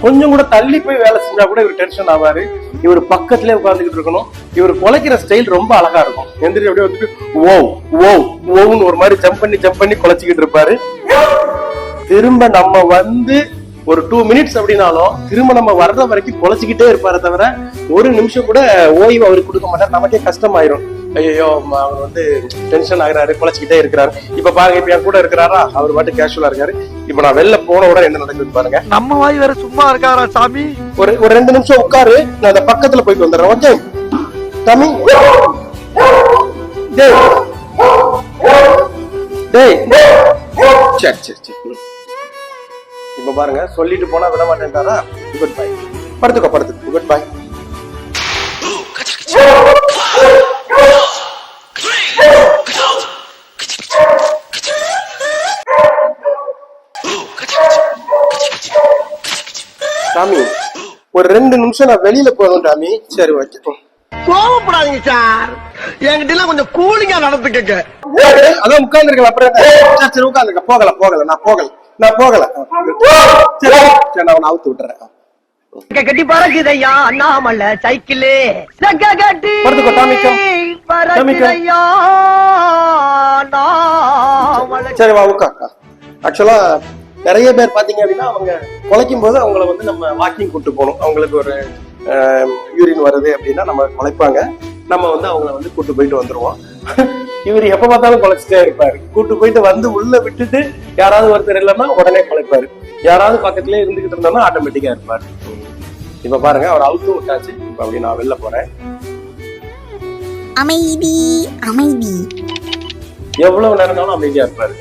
கொஞ்சம் கூட தள்ளி போய் வேலை செஞ்சா கூட இவர் டென்ஷன் ஆவாரு. இவர் பக்கத்திலே உட்கார்ந்துகிட்டு இருக்கணும். இவர் குலைக்கிற ஸ்டைல் ரொம்ப அழகா இருக்கும். எந்திரி அப்படியே வந்துட்டு ஓன்னு ஒரு மாதிரி ஜம்ப் பண்ணி குலைச்சிக்கிட்டு இருப்பாரு. திரும்ப நம்ம வந்து ஒரு 2 மினிட்ஸ் அப்படின்னாலும் திரும்ப நம்ம வர்ற வரைக்கும் குலைச்சிக்கிட்டே இருப்பாரு தவிர ஒரு நிமிஷம் கூட ஓய்வு அவருக்கு கொடுக்க மாட்டார். நமக்கே கஷ்டமாயிரும். ஐயோ அவர் வந்து டென்ஷன் ஆகுறாரு, குலைச்சிக்கிட்டே இருக்கிறாரு. இப்ப பாருங்க, இப்ப என் கூட இருக்கிறாரா, அவர் பாட்டு கேஷுவலா இருக்காரு. இப்ப நான் வெளில போன உடனே என்ன நடக்குது பாருங்க. நம்ம வாய் வேற சும்மா இருக்காரா சாமி? ஒரு 2 நிமிஷம் உட்காரு, நான் அந்த பக்கத்துல போயிட்டு வந்துடுறேன். ஓகே தம்பி? சரி இப்ப பாருங்க, சொல்லிட்டு போனா விட மாட்டேன்டாரா. Good bye. படுத்துக்கோ. Good bye. சாமி ஒரு 2 நிமிஷம் நான் வெளியில போகணும் டாமி. சரி ஓகே. கோவப்படாதீங்க சார், என்கிட்ட எல்லாம் கொஞ்சம் கூலிங்கா நடந்துக்கங்க. அதான் உட்கார்ந்து இருக்கல. அப்புறம் சரி உட்கார்ந்து போகல. நான் போகல. சரி நான் அவுத்து விட்டுறேன். கட்டி பறக்குதையா அண்ணாமல்ல சைக்கிளே கட்டி படுத்துக்கோ டாமிக்கும். பறக்குதையா சரி வா உட்கார். ஆக்சுவலா நிறைய பேர் பாத்தீங்க அப்படின்னா அவங்க குலைக்கும் போது அவங்கள வந்து நம்ம வாக்கிங் கூட்டு போகணும். அவங்களுக்கு ஒரு யூரின் வருது அப்படின்னா நம்ம குலைப்பாங்க. நம்ம வந்து அவங்கள வந்து கூட்டு போயிட்டு வந்துருவோம். இவர் எப்ப பார்த்தாலும் குலைச்சிட்டே இருப்பாரு. கூட்டு போயிட்டு வந்து உள்ள விட்டுட்டு யாராவது ஒருத்தர் இல்லைன்னா உடனே குலைப்பாரு. யாராவது பக்கத்திலே இருந்துகிட்டு இருந்தோம்னா ஆட்டோமேட்டிக்கா இருப்பாரு. இப்ப பாருங்க, அவர் அவுத்து விட்டாச்சு. இப்ப அப்படி நான் வெளில போறேன். அமைதி. எவ்வளவு நேரம்னாலும் அமைதியா இருப்பாரு.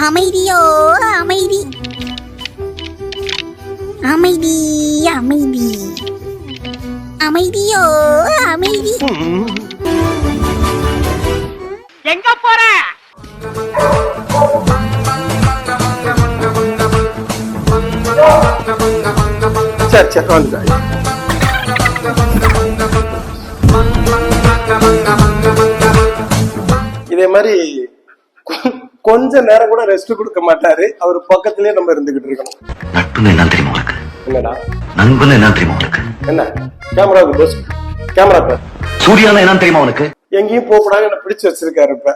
அமைதியோ அமைதி. அமைதியோ அமைதி. எங்க போற? சரி வந்துட்டாங்க. இதே மாதிரி கொஞ்ச நேரம் கூட ரெஸ்ட் கொடுக்க மாட்டாரு. அவர் பக்கத்திலே நம்ம இருந்துகிட்டு இருக்கணும். நட்புன்னு என்ன தெரியுமா உனக்கு? என்னடா நண்பன் என்ன தெரியுமா உனக்கு? என்ன கேமரா சூர்யானா என்ன தெரியுமா உனக்கு? எங்கேயும் போக கூடாது, என்ன பிடிச்சு வச்சிருக்காரு இப்ப.